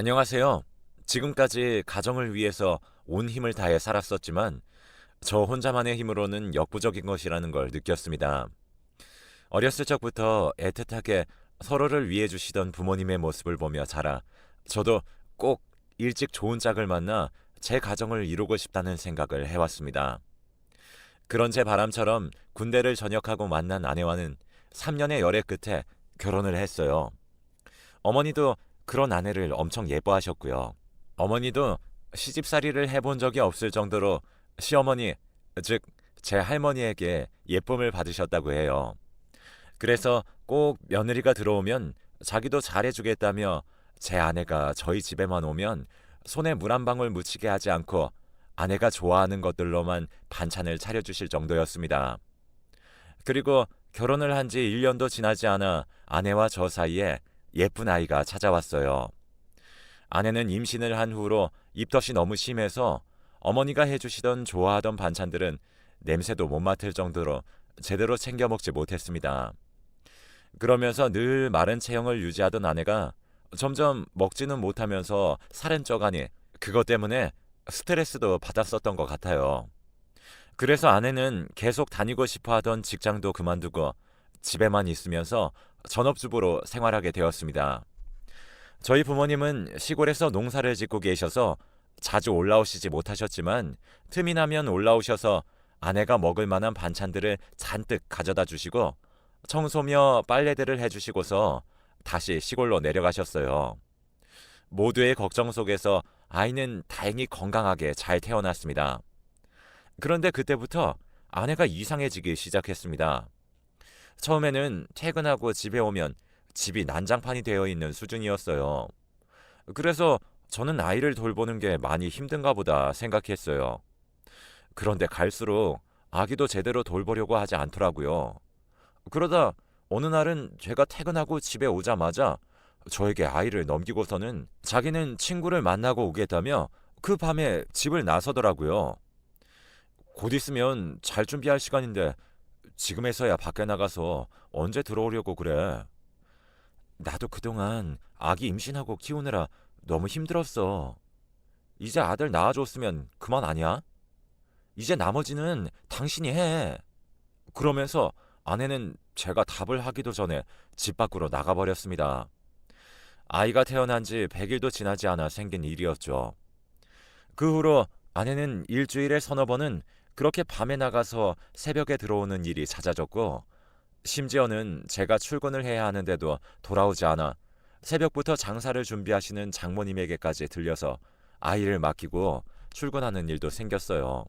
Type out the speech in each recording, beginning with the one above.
안녕하세요. 지금까지 가정을 위해서 온 힘을 다해 살았었지만 저 혼자만의 힘으로는 역부족인 것이라는 걸 느꼈습니다. 어렸을 적부터 애틋하게 서로를 위해 주시던 부모님의 모습을 보며 자라 저도 꼭 일찍 좋은 짝을 만나 제 가정을 이루고 싶다는 생각을 해왔습니다. 그런 제 바람처럼 군대를 전역하고 만난 아내와는 3년의 열애 끝에 결혼을 했어요. 어머니도 그런 아내를 엄청 예뻐하셨고요. 어머니도 시집살이를 해본 적이 없을 정도로 시어머니, 즉 제 할머니에게 예쁨을 받으셨다고 해요. 그래서 꼭 며느리가 들어오면 자기도 잘해주겠다며 제 아내가 저희 집에만 오면 손에 물 한 방울 묻히게 하지 않고 아내가 좋아하는 것들로만 반찬을 차려주실 정도였습니다. 그리고 결혼을 한 지 1년도 지나지 않아 아내와 저 사이에 예쁜 아이가 찾아왔어요. 아내는 임신을 한 후로 입덧이 너무 심해서 어머니가 해주시던 좋아하던 반찬들은 냄새도 못 맡을 정도로 제대로 챙겨 먹지 못했습니다. 그러면서 늘 마른 체형을 유지하던 아내가 점점 먹지는 못하면서 살은 쪄가니 그것 때문에 스트레스도 받았었던 것 같아요. 그래서 아내는 계속 다니고 싶어 하던 직장도 그만두고 집에만 있으면서 전업주부로 생활하게 되었습니다. 저희 부모님은 시골에서 농사를 짓고 계셔서 자주 올라오시지 못하셨지만 틈이 나면 올라오셔서 아내가 먹을 만한 반찬들을 잔뜩 가져다 주시고 청소며 빨래들을 해주시고서 다시 시골로 내려가셨어요. 모두의 걱정 속에서 아이는 다행히 건강하게 잘 태어났습니다. 그런데 그때부터 아내가 이상해지기 시작했습니다. 처음에는 퇴근하고 집에 오면 집이 난장판이 되어 있는 수준이었어요. 그래서 저는 아이를 돌보는 게 많이 힘든가 보다 생각했어요. 그런데 갈수록 아기도 제대로 돌보려고 하지 않더라고요. 그러다 어느 날은 제가 퇴근하고 집에 오자마자 저에게 아이를 넘기고서는 자기는 친구를 만나고 오겠다며 그 밤에 집을 나서더라고요. 곧 있으면 잘 준비할 시간인데 지금에서야 밖에 나가서 언제 들어오려고 그래. 나도 그동안 아기 임신하고 키우느라 너무 힘들었어. 이제 아들 낳아줬으면 그만 아니야? 이제 나머지는 당신이 해. 그러면서 아내는 제가 답을 하기도 전에 집 밖으로 나가버렸습니다. 아이가 태어난 지 100일도 지나지 않아 생긴 일이었죠. 그 후로 아내는 일주일에 서너 번은 그렇게 밤에 나가서 새벽에 들어오는 일이 잦아졌고, 심지어는 제가 출근을 해야 하는데도 돌아오지 않아 새벽부터 장사를 준비하시는 장모님에게까지 들려서 아이를 맡기고 출근하는 일도 생겼어요.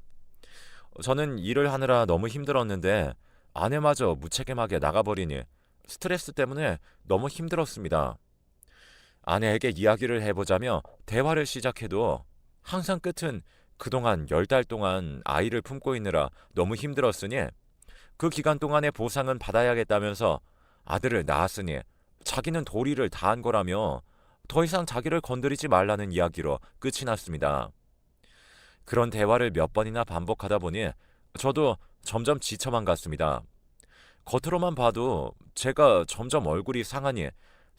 저는 일을 하느라 너무 힘들었는데 아내마저 무책임하게 나가버리니 스트레스 때문에 너무 힘들었습니다. 아내에게 이야기를 해보자며 대화를 시작해도 항상 끝은 그동안 10달 동안 아이를 품고 있느라 너무 힘들었으니 그 기간 동안의 보상은 받아야겠다면서 아들을 낳았으니 자기는 도리를 다한 거라며 더 이상 자기를 건드리지 말라는 이야기로 끝이 났습니다. 그런 대화를 몇 번이나 반복하다 보니 저도 점점 지쳐만 갔습니다. 겉으로만 봐도 제가 점점 얼굴이 상하니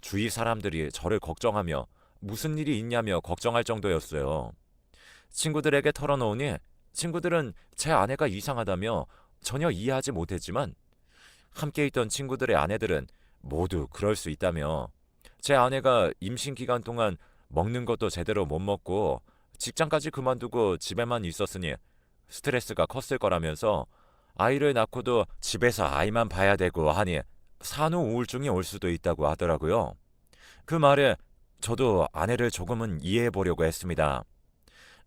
주위 사람들이 저를 걱정하며 무슨 일이 있냐며 걱정할 정도였어요. 친구들에게 털어놓으니 친구들은 제 아내가 이상하다며 전혀 이해하지 못했지만 함께 있던 친구들의 아내들은 모두 그럴 수 있다며 제 아내가 임신 기간 동안 먹는 것도 제대로 못 먹고 직장까지 그만두고 집에만 있었으니 스트레스가 컸을 거라면서 아이를 낳고도 집에서 아이만 봐야 되고 하니 산후 우울증이 올 수도 있다고 하더라고요. 그 말에 저도 아내를 조금은 이해해 보려고 했습니다.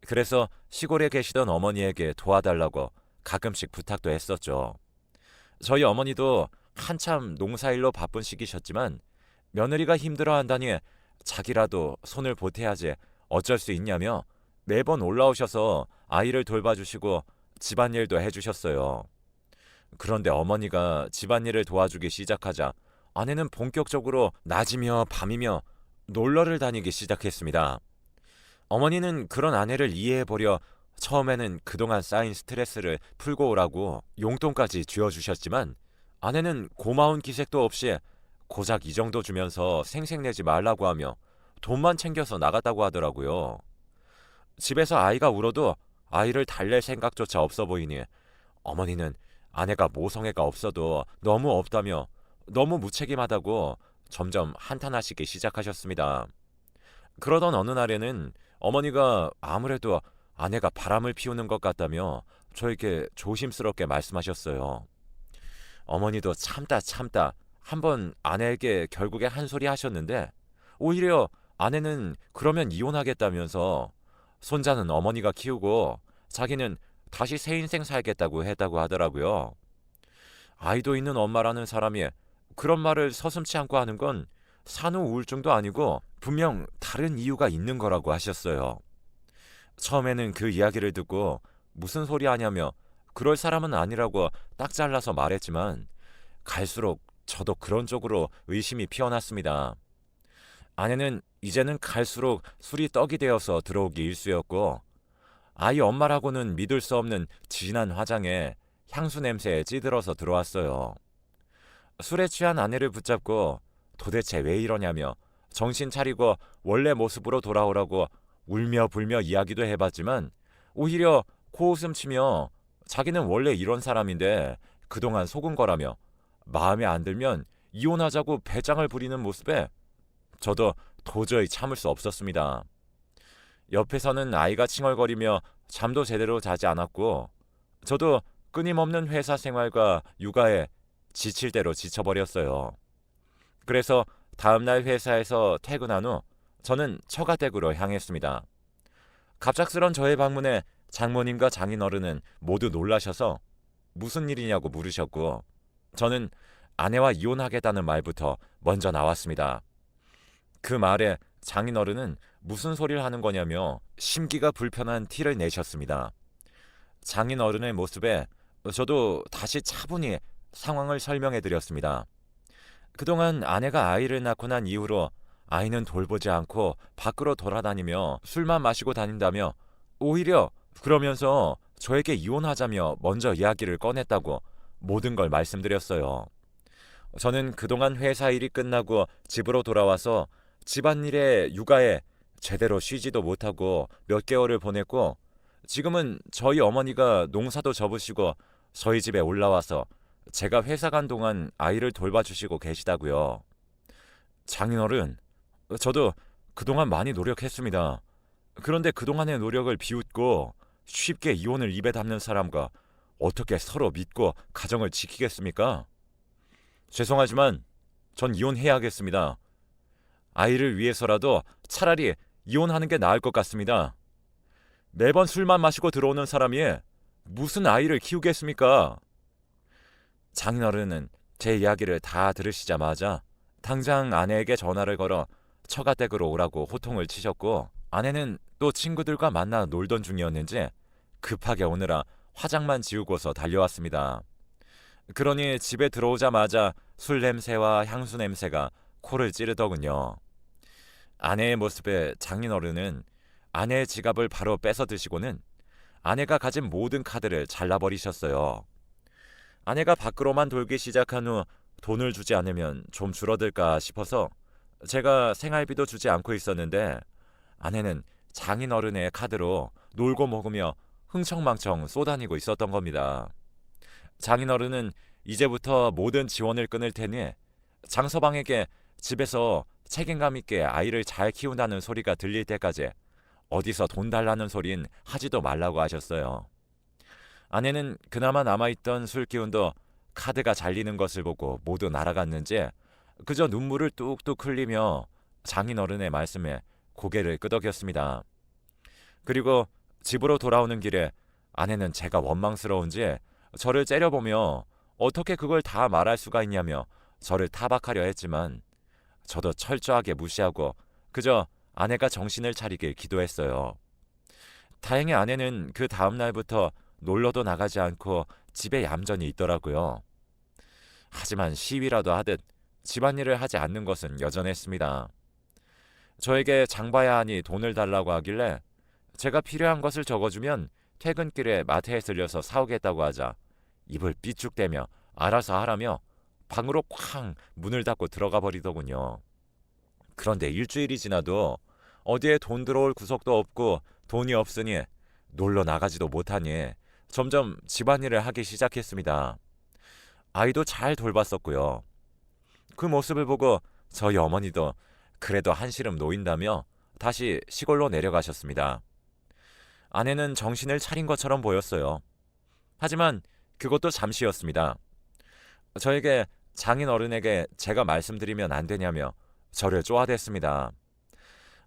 그래서 시골에 계시던 어머니에게 도와달라고 가끔씩 부탁도 했었죠. 저희 어머니도 한참 농사일로 바쁜 시기셨지만 며느리가 힘들어한다니 자기라도 손을 보태야지 어쩔 수 있냐며 매번 올라오셔서 아이를 돌봐주시고 집안일도 해주셨어요. 그런데 어머니가 집안일을 도와주기 시작하자 아내는 본격적으로 낮이며 밤이며 놀러를 다니기 시작했습니다. 어머니는 그런 아내를 이해해보려 처음에는 그동안 쌓인 스트레스를 풀고 오라고 용돈까지 쥐어주셨지만 아내는 고마운 기색도 없이 고작 이 정도 주면서 생색내지 말라고 하며 돈만 챙겨서 나갔다고 하더라고요. 집에서 아이가 울어도 아이를 달랠 생각조차 없어 보이니 어머니는 아내가 모성애가 없어도 너무 없다며 너무 무책임하다고 점점 한탄하시기 시작하셨습니다. 그러던 어느 날에는 어머니가 아무래도 아내가 바람을 피우는 것 같다며 저에게 조심스럽게 말씀하셨어요. 어머니도 참다 참다 한번 아내에게 결국에 한 소리 하셨는데 오히려 아내는 그러면 이혼하겠다면서 손자는 어머니가 키우고 자기는 다시 새 인생 살겠다고 했다고 하더라고요. 아이도 있는 엄마라는 사람이 그런 말을 서슴지 않고 하는 건 산후 우울증도 아니고 분명 다른 이유가 있는 거라고 하셨어요. 처음에는 그 이야기를 듣고 무슨 소리 하냐며 그럴 사람은 아니라고 딱 잘라서 말했지만 갈수록 저도 그런 쪽으로 의심이 피어났습니다. 아내는 이제는 갈수록 술이 떡이 되어서 들어오기 일쑤였고 아이 엄마라고는 믿을 수 없는 진한 화장에 향수 냄새에 찌들어서 들어왔어요. 술에 취한 아내를 붙잡고 도대체 왜 이러냐며 정신 차리고 원래 모습으로 돌아오라고 울며 불며 이야기도 해봤지만 오히려 코웃음 치며 자기는 원래 이런 사람인데 그동안 속은 거라며 마음에 안 들면 이혼하자고 배짱을 부리는 모습에 저도 도저히 참을 수 없었습니다. 옆에서는 아이가 칭얼거리며 잠도 제대로 자지 않았고 저도 끊임없는 회사 생활과 육아에 지칠 대로 지쳐버렸어요. 그래서 다음날 회사에서 퇴근한 후 저는 처가댁으로 향했습니다. 갑작스런 저의 방문에 장모님과 장인어른은 모두 놀라셔서 무슨 일이냐고 물으셨고 저는 아내와 이혼하겠다는 말부터 먼저 나왔습니다. 그 말에 장인어른은 무슨 소리를 하는 거냐며 심기가 불편한 티를 내셨습니다. 장인어른의 모습에 저도 다시 차분히 상황을 설명해 드렸습니다. 그동안 아내가 아이를 낳고 난 이후로 아이는 돌보지 않고 밖으로 돌아다니며 술만 마시고 다닌다며 오히려 그러면서 저에게 이혼하자며 먼저 이야기를 꺼냈다고 모든 걸 말씀드렸어요. 저는 그동안 회사 일이 끝나고 집으로 돌아와서 집안일에 육아에 제대로 쉬지도 못하고 몇 개월을 보냈고 지금은 저희 어머니가 농사도 접으시고 저희 집에 올라와서 제가 회사 간 동안 아이를 돌봐주시고 계시다고요. 장인어른, 저도 그동안 많이 노력했습니다. 그런데 그동안의 노력을 비웃고 쉽게 이혼을 입에 담는 사람과 어떻게 서로 믿고 가정을 지키겠습니까? 죄송하지만 전 이혼해야겠습니다. 아이를 위해서라도 차라리 이혼하는 게 나을 것 같습니다. 매번 술만 마시고 들어오는 사람이 무슨 아이를 키우겠습니까? 장인어른은 제 이야기를 다 들으시자마자 당장 아내에게 전화를 걸어 처가댁으로 오라고 호통을 치셨고 아내는 또 친구들과 만나 놀던 중이었는지 급하게 오느라 화장만 지우고서 달려왔습니다. 그러니 집에 들어오자마자 술 냄새와 향수 냄새가 코를 찌르더군요. 아내의 모습에 장인어른은 아내의 지갑을 바로 뺏어 드시고는 아내가 가진 모든 카드를 잘라버리셨어요. 아내가 밖으로만 돌기 시작한 후 돈을 주지 않으면 좀 줄어들까 싶어서 제가 생활비도 주지 않고 있었는데 아내는 장인어른의 카드로 놀고 먹으며 흥청망청 쏘다니고 있었던 겁니다. 장인어른은 이제부터 모든 지원을 끊을 테니 장서방에게 집에서 책임감 있게 아이를 잘 키운다는 소리가 들릴 때까지 어디서 돈 달라는 소린 하지도 말라고 하셨어요. 아내는 그나마 남아있던 술 기운도 카드가 잘리는 것을 보고 모두 날아갔는지 그저 눈물을 뚝뚝 흘리며 장인어른의 말씀에 고개를 끄덕였습니다. 그리고 집으로 돌아오는 길에 아내는 제가 원망스러운지 저를 째려보며 어떻게 그걸 다 말할 수가 있냐며 저를 타박하려 했지만 저도 철저하게 무시하고 그저 아내가 정신을 차리길 기도했어요. 다행히 아내는 그 다음 날부터 놀러도 나가지 않고 집에 얌전히 있더라고요. 하지만 시위라도 하듯 집안일을 하지 않는 것은 여전했습니다. 저에게 장봐야 하니 돈을 달라고 하길래 제가 필요한 것을 적어주면 퇴근길에 마트에 들려서 사오겠다고 하자 입을 삐죽대며 알아서 하라며 방으로 쾅 문을 닫고 들어가 버리더군요. 그런데 일주일이 지나도 어디에 돈 들어올 구석도 없고 돈이 없으니 놀러 나가지도 못하니 점점 집안일을 하기 시작했습니다. 아이도 잘 돌봤었고요. 그 모습을 보고 저희 어머니도 그래도 한시름 놓인다며 다시 시골로 내려가셨습니다. 아내는 정신을 차린 것처럼 보였어요. 하지만 그것도 잠시였습니다. 저에게 장인 어른에게 제가 말씀드리면 안 되냐며 저를 쪼아댔습니다.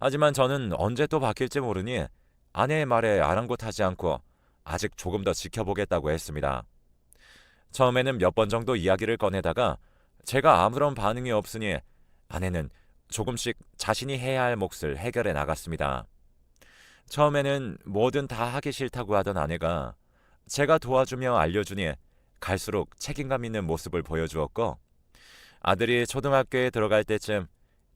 하지만 저는 언제 또 바뀔지 모르니 아내의 말에 아랑곳하지 않고 아직 조금 더 지켜보겠다고 했습니다. 처음에는 몇 번 정도 이야기를 꺼내다가 제가 아무런 반응이 없으니 아내는 조금씩 자신이 해야 할 몫을 해결해 나갔습니다. 처음에는 뭐든 다 하기 싫다고 하던 아내가 제가 도와주며 알려주니 갈수록 책임감 있는 모습을 보여주었고, 아들이 초등학교에 들어갈 때쯤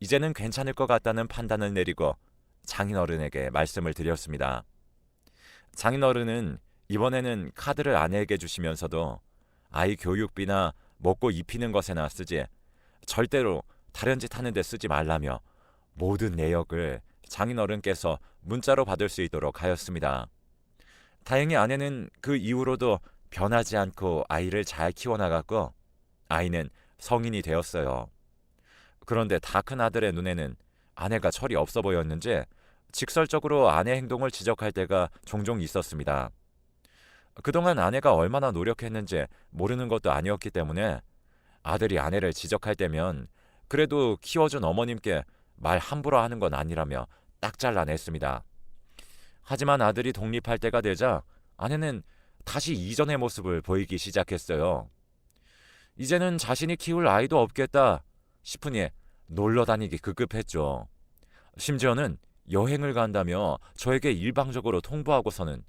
이제는 괜찮을 것 같다는 판단을 내리고 장인어른에게 말씀을 드렸습니다. 장인어른은 이번에는 카드를 아내에게 주시면서도 아이 교육비나 먹고 입히는 것에나 쓰지 절대로 다른 짓 하는 데 쓰지 말라며 모든 내역을 장인어른께서 문자로 받을 수 있도록 하였습니다. 다행히 아내는 그 이후로도 변하지 않고 아이를 잘 키워나갔고 아이는 성인이 되었어요. 그런데 다 큰 아들의 눈에는 아내가 철이 없어 보였는지 직설적으로 아내 행동을 지적할 때가 종종 있었습니다. 그동안 아내가 얼마나 노력했는지 모르는 것도 아니었기 때문에 아들이 아내를 지적할 때면 그래도 키워준 어머님께 말 함부로 하는 건 아니라며 딱 잘라냈습니다. 하지만 아들이 독립할 때가 되자 아내는 다시 이전의 모습을 보이기 시작했어요. 이제는 자신이 키울 아이도 없겠다 싶으니 놀러 다니기 급급했죠. 심지어는 여행을 간다며 저에게 일방적으로 통보하고서는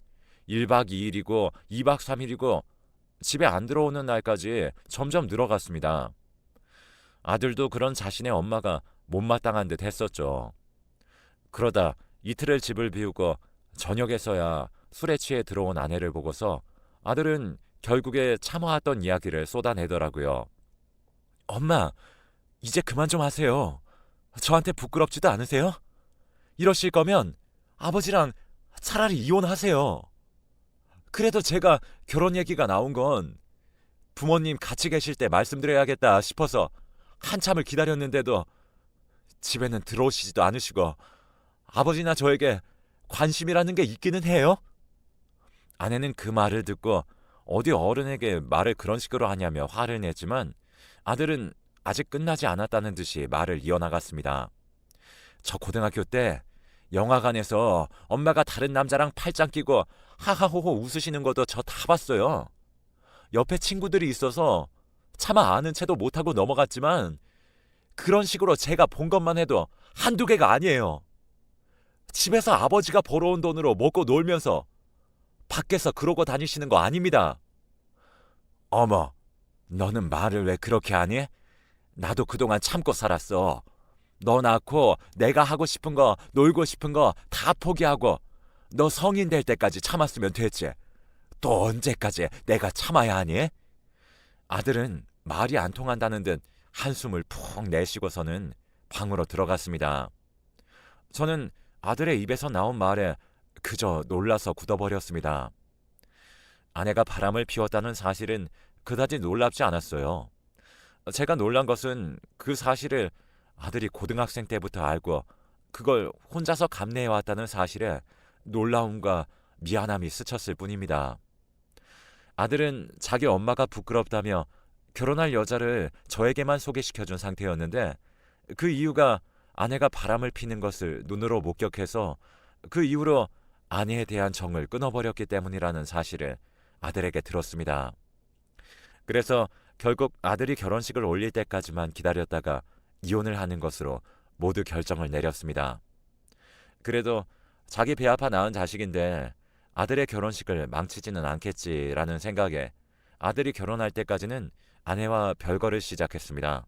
1박 2일이고 2박 3일이고 집에 안 들어오는 날까지 점점 늘어갔습니다. 아들도 그런 자신의 엄마가 못마땅한 듯 했었죠. 그러다 이틀을 집을 비우고 저녁에서야 술에 취해 들어온 아내를 보고서 아들은 결국에 참아왔던 이야기를 쏟아내더라고요. 엄마, 이제 그만 좀 하세요. 저한테 부끄럽지도 않으세요? 이러실 거면 아버지랑 차라리 이혼하세요. 그래도 제가 결혼 얘기가 나온 건 부모님 같이 계실 때 말씀드려야겠다 싶어서 한참을 기다렸는데도 집에는 들어오시지도 않으시고 아버지나 저에게 관심이라는 게 있기는 해요? 아내는 그 말을 듣고 어디 어른에게 말을 그런 식으로 하냐며 화를 냈지만 아들은 아직 끝나지 않았다는 듯이 말을 이어나갔습니다. 저 고등학교 때 영화관에서 엄마가 다른 남자랑 팔짱 끼고 하하호호 웃으시는 것도 저 다 봤어요. 옆에 친구들이 있어서 차마 아는 채도 못하고 넘어갔지만 그런 식으로 제가 본 것만 해도 한두 개가 아니에요. 집에서 아버지가 벌어온 돈으로 먹고 놀면서 밖에서 그러고 다니시는 거 아닙니다. 어머, 너는 말을 왜 그렇게 하니? 나도 그동안 참고 살았어. 너 낳고 내가 하고 싶은 거, 놀고 싶은 거 다 포기하고 너 성인 될 때까지 참았으면 됐지. 또 언제까지 내가 참아야 하니? 아들은 말이 안 통한다는 듯 한숨을 푹 내쉬고서는 방으로 들어갔습니다. 저는 아들의 입에서 나온 말에 그저 놀라서 굳어버렸습니다. 아내가 바람을 피웠다는 사실은 그다지 놀랍지 않았어요. 제가 놀란 것은 그 사실을 아들이 고등학생 때부터 알고 그걸 혼자서 감내해왔다는 사실에 놀라움과 미안함이 스쳤을 뿐입니다. 아들은 자기 엄마가 부끄럽다며 결혼할 여자를 저에게만 소개시켜준 상태였는데 그 이유가 아내가 바람을 피는 것을 눈으로 목격해서 그 이후로 아내에 대한 정을 끊어버렸기 때문이라는 사실을 아들에게 들었습니다. 그래서 결국 아들이 결혼식을 올릴 때까지만 기다렸다가 이혼을 하는 것으로 모두 결정을 내렸습니다. 그래도 자기 배 아파 낳은 자식인데 아들의 결혼식을 망치지는 않겠지라는 생각에 아들이 결혼할 때까지는 아내와 별거를 시작했습니다.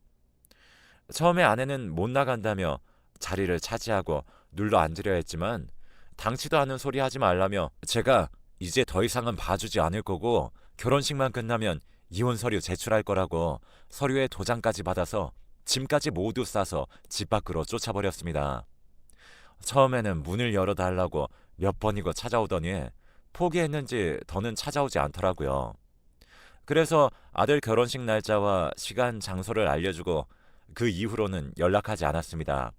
처음에 아내는 못 나간다며 자리를 차지하고 눌러 앉으려 했지만 당치도 않은 소리 하지 말라며 제가 이제 더 이상은 봐주지 않을 거고 결혼식만 끝나면 이혼 서류 제출할 거라고 서류에 도장까지 받아서 짐까지 모두 싸서 집 밖으로 쫓아버렸습니다. 처음에는 문을 열어달라고 몇 번이고 찾아오더니 포기했는지 더는 찾아오지 않더라고요. 그래서 아들 결혼식 날짜와 시간, 장소를 알려주고 그 이후로는 연락하지 않았습니다.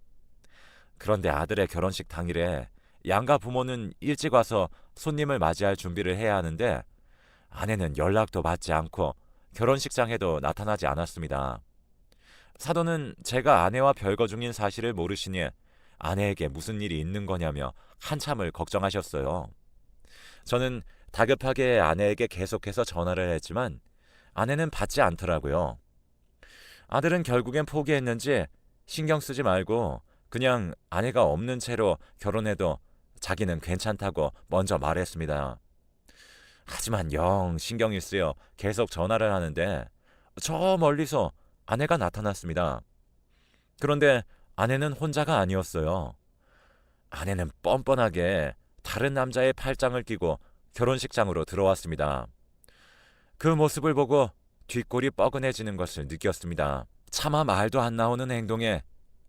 그런데 아들의 결혼식 당일에 양가 부모는 일찍 와서 손님을 맞이할 준비를 해야 하는데 아내는 연락도 받지 않고 결혼식장에도 나타나지 않았습니다. 사돈은 제가 아내와 별거 중인 사실을 모르시니 아내에게 무슨 일이 있는 거냐며 한참을 걱정하셨어요. 저는 다급하게 아내에게 계속해서 전화를 했지만 아내는 받지 않더라고요. 아들은 결국엔 포기했는지 신경 쓰지 말고 그냥 아내가 없는 채로 결혼해도 자기는 괜찮다고 먼저 말했습니다. 하지만 영 신경이 쓰여 계속 전화를 하는데 저 멀리서 아내가 나타났습니다. 그런데 아내는 혼자가 아니었어요. 아내는 뻔뻔하게 다른 남자의 팔짱을 끼고 결혼식장으로 들어왔습니다. 그 모습을 보고 뒷골이 뻐근해지는 것을 느꼈습니다. 차마 말도 안 나오는 행동에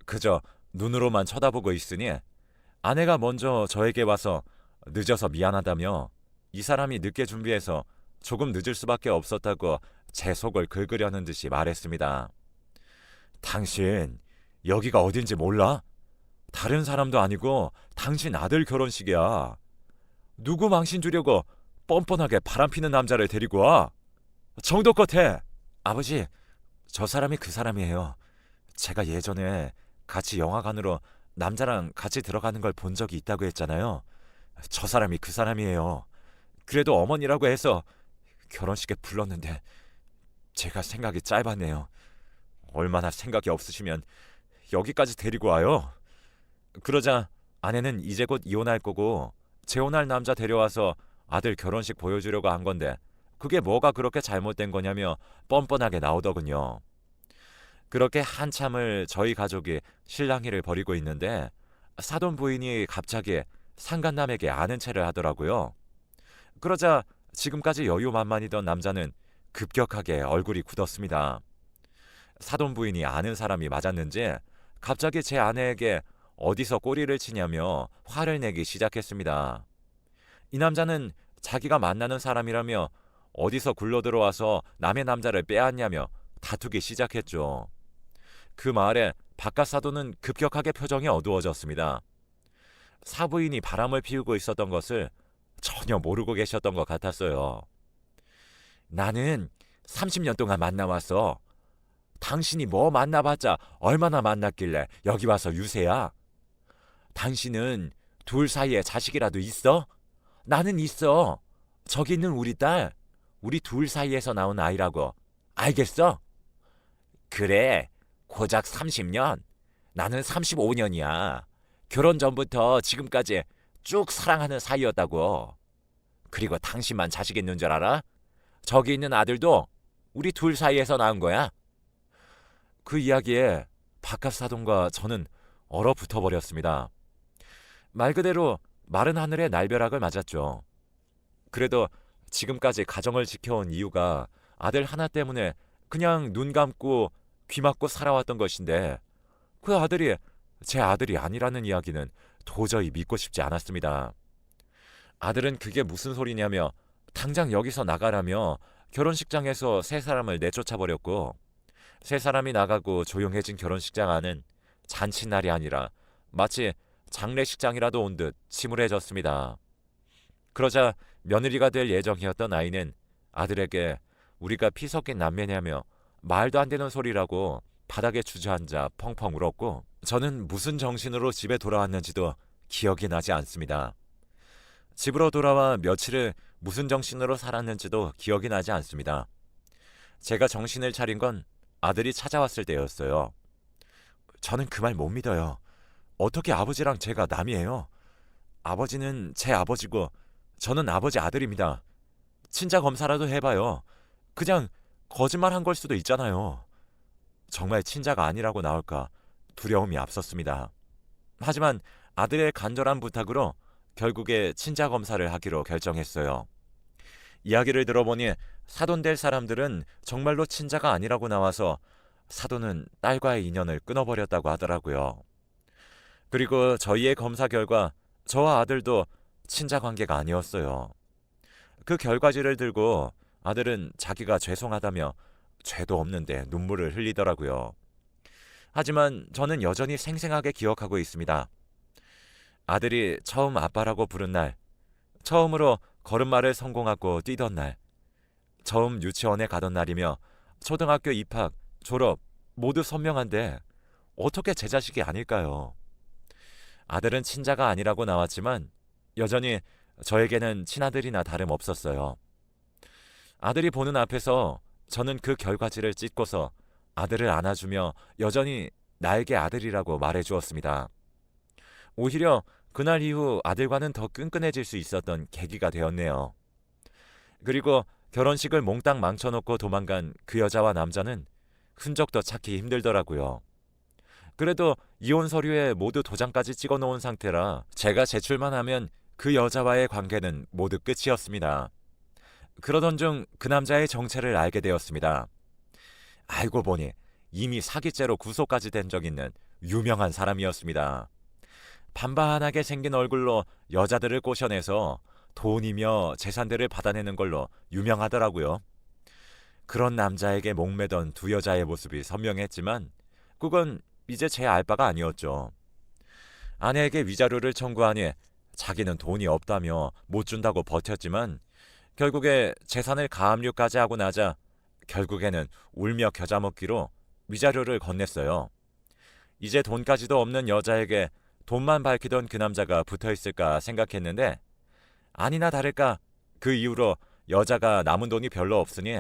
그저 눈으로만 쳐다보고 있으니 아내가 먼저 저에게 와서 늦어서 미안하다며 이 사람이 늦게 준비해서 조금 늦을 수밖에 없었다고 제 속을 긁으려는 듯이 말했습니다. 당신 여기가 어딘지 몰라? 다른 사람도 아니고 당신 아들 결혼식이야. 누구 망신 주려고 뻔뻔하게 바람피는 남자를 데리고 와? 정도껏 해. 아버지, 저 사람이 그 사람이에요. 제가 예전에 같이 영화관으로 남자랑 같이 들어가는 걸 본 적이 있다고 했잖아요. 저 사람이 그 사람이에요. 그래도 어머니라고 해서 결혼식에 불렀는데 제가 생각이 짧았네요. 얼마나 생각이 없으시면 여기까지 데리고 와요. 그러자 아내는 이제 곧 이혼할 거고 재혼할 남자 데려와서 아들 결혼식 보여주려고 한 건데 그게 뭐가 그렇게 잘못된 거냐며 뻔뻔하게 나오더군요. 그렇게 한참을 저희 가족이 실랑이를 벌이고 있는데 사돈 부인이 갑자기 상간남에게 아는 체를 하더라고요. 그러자 지금까지 여유만만이던 남자는 급격하게 얼굴이 굳었습니다. 사돈 부인이 아는 사람이 맞았는지 갑자기 제 아내에게 어디서 꼬리를 치냐며 화를 내기 시작했습니다. 이 남자는 자기가 만나는 사람이라며 어디서 굴러들어와서 남의 남자를 빼앗냐며 다투기 시작했죠. 그 말에 바깥 사돈은 급격하게 표정이 어두워졌습니다. 사부인이 바람을 피우고 있었던 것을 전혀 모르고 계셨던 것 같았어요. 나는 30년 동안 만나왔어. 당신이 뭐 만나봤자 얼마나 만났길래 여기 와서 유세야? 당신은 둘 사이에 자식이라도 있어? 나는 있어. 저기 있는 우리 딸, 우리 둘 사이에서 나온 아이라고. 알겠어? 그래, 고작 30년? 나는 35년이야. 결혼 전부터 지금까지 쭉 사랑하는 사이였다고. 그리고 당신만 자식 있는 줄 알아? 저기 있는 아들도 우리 둘 사이에서 낳은 거야. 그 이야기에 바깥 사돈과 저는 얼어붙어 버렸습니다. 말 그대로 마른 하늘의 날벼락을 맞았죠. 그래도 지금까지 가정을 지켜온 이유가 아들 하나 때문에 그냥 눈 감고 귀 막고 살아왔던 것인데 그 아들이 제 아들이 아니라는 이야기는 도저히 믿고 싶지 않았습니다. 아들은 그게 무슨 소리냐며 당장 여기서 나가라며 결혼식장에서 세 사람을 내쫓아버렸고 세 사람이 나가고 조용해진 결혼식장 안은 잔칫날이 아니라 마치 장례식장이라도 온 듯 침울해졌습니다. 그러자 며느리가 될 예정이었던 아이는 아들에게 우리가 피 섞인 남매냐며 말도 안 되는 소리라고 바닥에 주저앉아 펑펑 울었고 저는 무슨 정신으로 집에 돌아왔는지도 기억이 나지 않습니다. 집으로 돌아와 며칠을 무슨 정신으로 살았는지도 기억이 나지 않습니다. 제가 정신을 차린 건 아들이 찾아왔을 때였어요. 저는 그 말 못 믿어요. 어떻게 아버지랑 제가 남이에요? 아버지는 제 아버지고 저는 아버지 아들입니다. 친자 검사라도 해봐요. 그냥 거짓말한 걸 수도 있잖아요. 정말 친자가 아니라고 나올까 두려움이 앞섰습니다. 하지만 아들의 간절한 부탁으로 결국에 친자 검사를 하기로 결정했어요. 이야기를 들어보니 사돈될 사람들은 정말로 친자가 아니라고 나와서 사돈은 딸과의 인연을 끊어버렸다고 하더라고요. 그리고 저희의 검사 결과 저와 아들도 친자 관계가 아니었어요. 그 결과지를 들고 아들은 자기가 죄송하다며 죄도 없는데 눈물을 흘리더라고요. 하지만 저는 여전히 생생하게 기억하고 있습니다. 아들이 처음 아빠라고 부른 날, 처음으로 걸음마를 성공하고 뛰던 날, 처음 유치원에 가던 날이며 초등학교 입학, 졸업 모두 선명한데 어떻게 제 자식이 아닐까요? 아들은 친자가 아니라고 나왔지만 여전히 저에게는 친아들이나 다름없었어요. 아들이 보는 앞에서 저는 그 결과지를 찢고서 아들을 안아주며 여전히 나에게 아들이라고 말해주었습니다. 오히려 그날 이후 아들과는 더 끈끈해질 수 있었던 계기가 되었네요. 그리고 결혼식을 몽땅 망쳐놓고 도망간 그 여자와 남자는 흔적도 찾기 힘들더라고요. 그래도 이혼 서류에 모두 도장까지 찍어 놓은 상태라 제가 제출만 하면 그 여자와의 관계는 모두 끝이었습니다. 그러던 중 그 남자의 정체를 알게 되었습니다. 알고 보니 이미 사기죄로 구속까지 된 적 있는 유명한 사람이었습니다. 반반하게 생긴 얼굴로 여자들을 꼬셔내서 돈이며 재산들을 받아내는 걸로 유명하더라고요. 그런 남자에게 목매던 두 여자의 모습이 선명했지만 그건 이제 제 알바가 아니었죠. 아내에게 위자료를 청구하니 자기는 돈이 없다며 못 준다고 버텼지만 결국에 재산을 가압류까지 하고 나자 결국에는 울며 겨자 먹기로 위자료를 건넸어요. 이제 돈까지도 없는 여자에게 돈만 밝히던 그 남자가 붙어있을까 생각했는데 아니나 다를까 그 이후로 여자가 남은 돈이 별로 없으니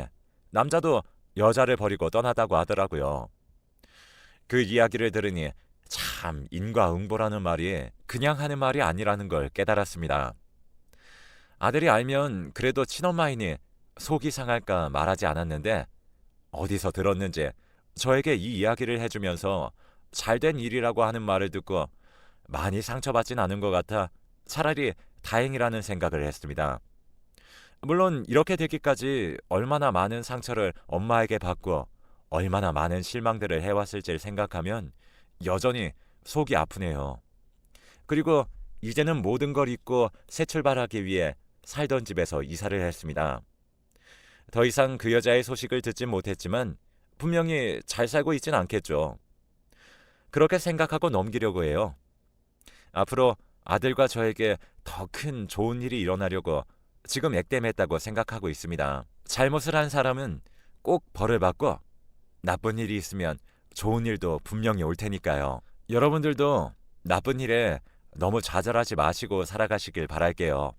남자도 여자를 버리고 떠나다고 하더라고요. 그 이야기를 들으니 참 인과응보라는 말이 그냥 하는 말이 아니라는 걸 깨달았습니다. 아들이 알면 그래도 친엄마이니 속이 상할까 말하지 않았는데 어디서 들었는지 저에게 이 이야기를 해주면서 잘된 일이라고 하는 말을 듣고 많이 상처받진 않은 것 같아 차라리 다행이라는 생각을 했습니다. 물론 이렇게 되기까지 얼마나 많은 상처를 엄마에게 받고 얼마나 많은 실망들을 해왔을지를 생각하면 여전히 속이 아프네요. 그리고 이제는 모든 걸 잊고 새 출발하기 위해 살던 집에서 이사를 했습니다. 더 이상 그 여자의 소식을 듣진 못했지만 분명히 잘 살고 있진 않겠죠. 그렇게 생각하고 넘기려고 해요. 앞으로 아들과 저에게 더 큰 좋은 일이 일어나려고 지금 액땜했다고 생각하고 있습니다. 잘못을 한 사람은 꼭 벌을 받고 나쁜 일이 있으면 좋은 일도 분명히 올 테니까요. 여러분들도 나쁜 일에 너무 좌절하지 마시고 살아가시길 바랄게요.